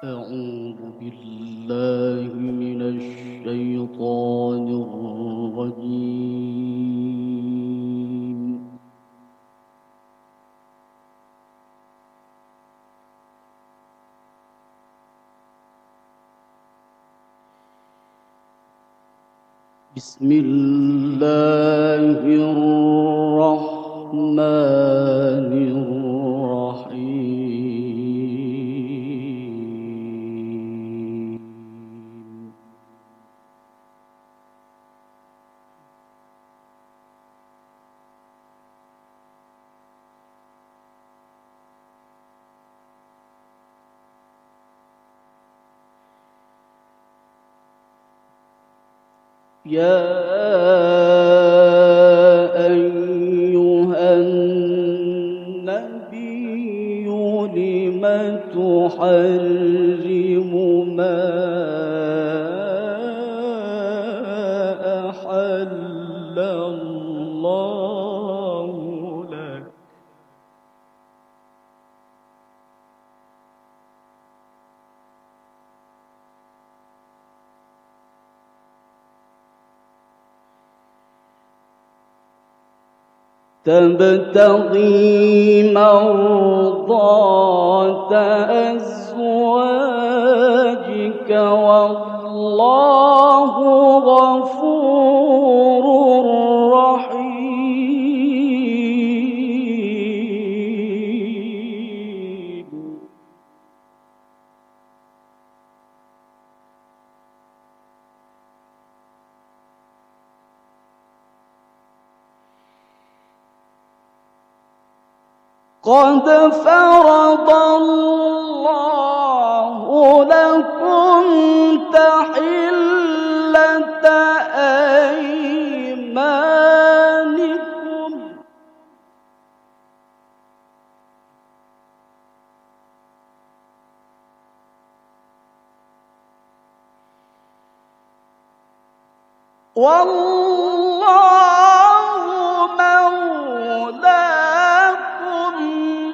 أعوذ بالله من الشيطان الرجيم. بسم الله الرحمن الرحيم. يا أيها النبي لم تحرم ما أحل الله لك تبتغي مرضات أزواجك والله غفور رحيم. قد فرض الله لكم تحلة أيمانكم والله مولاكم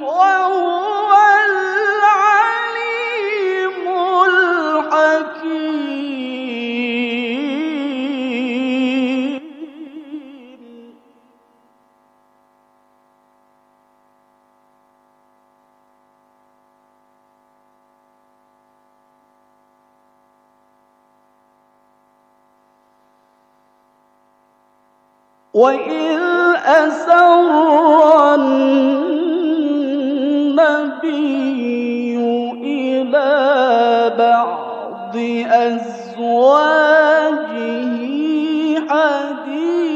وهو العليم الحكيم. وإذ أسر النبي إلى بعض أزواجه حديثا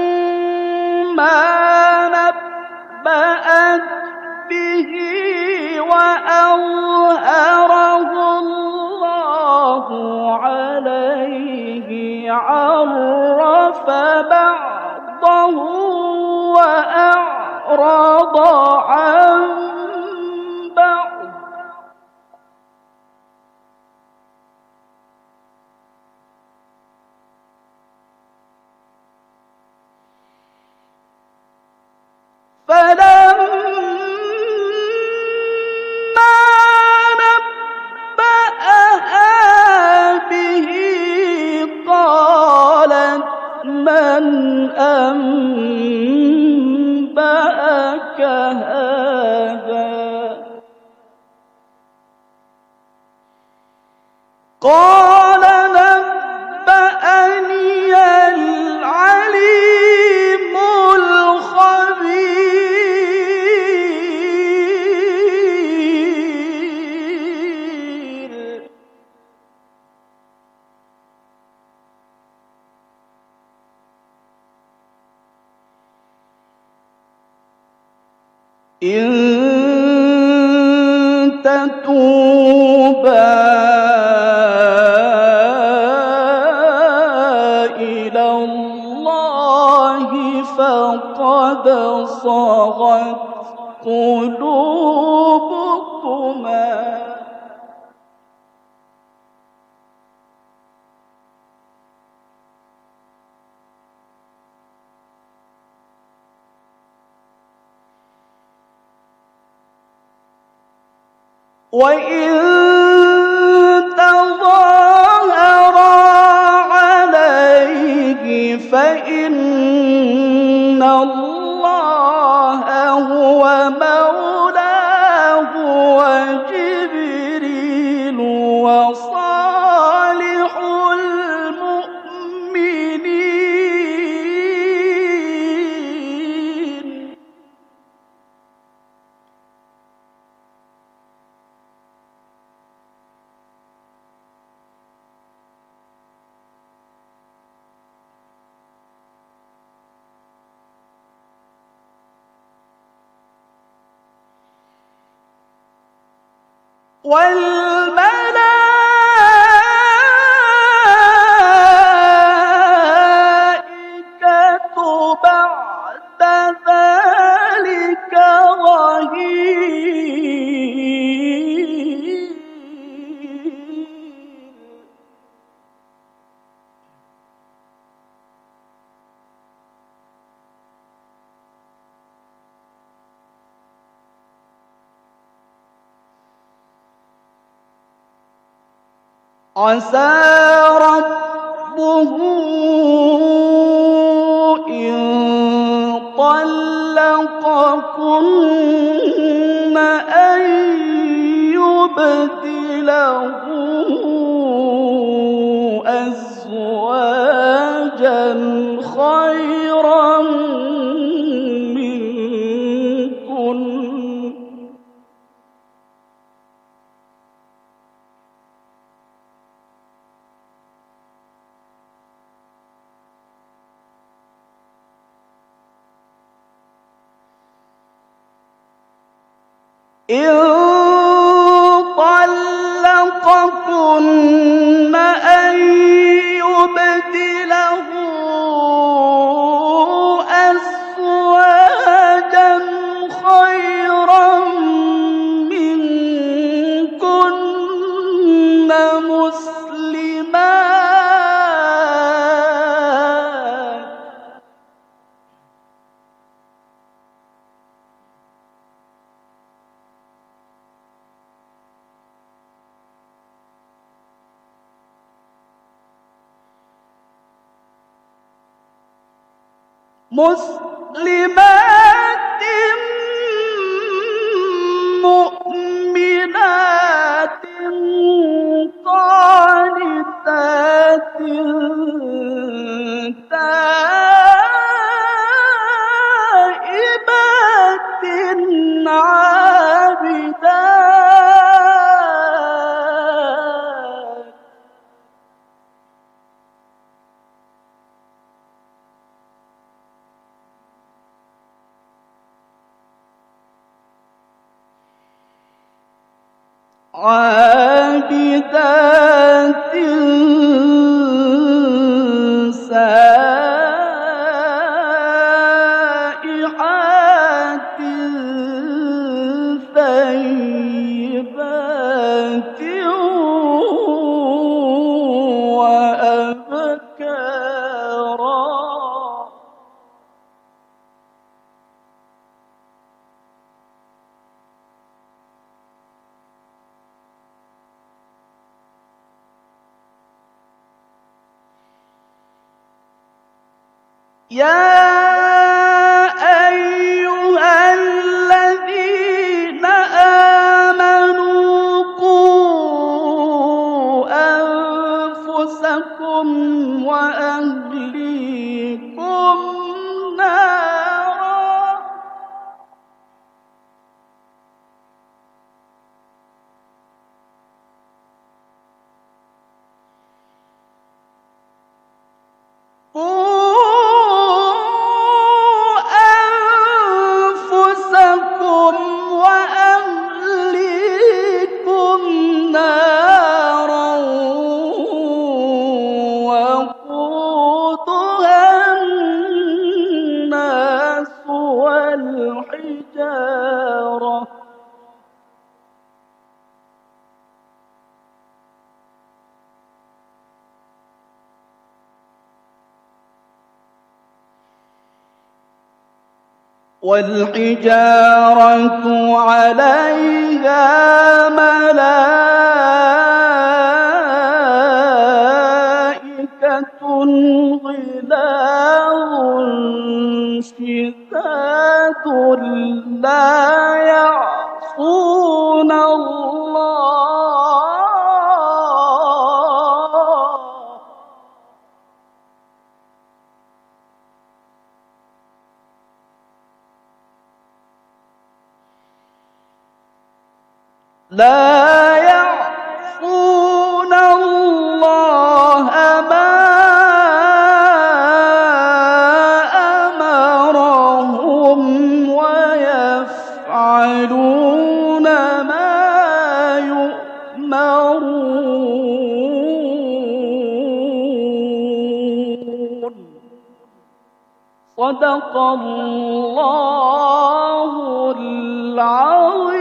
فلما نبأت به وأظهره الله عليه عرف بعضه وأعرض عن بعض فلما نبأها به قالت من أنبأك هذا قال نبأني العليم الخبير. إن تتوبا إلى الله فقد صغت قلوبكما وإن تظاهر عليه فإن الله هو مولاه وجبريل وصالح المؤمنين. والملائكة بعد ذلك ظهير. عسى ربه إن طلقكن أن يبدله أزواجا خيرا منكن. إن طلقكن أن يبدله أزواجا خيرا منكن مسلمات مؤمنات قانتات تائبات عابدات عابدات سائحات ثيبات وأبكارا. يا أيها الذين آمنوا قوا أنفسكم وأهليكم نارا والحجارة عليها ملائكة غلاظ شداد لا يعصون الله ما أمرهم ويفعلون ما يؤمرون. صدق الله العظيم.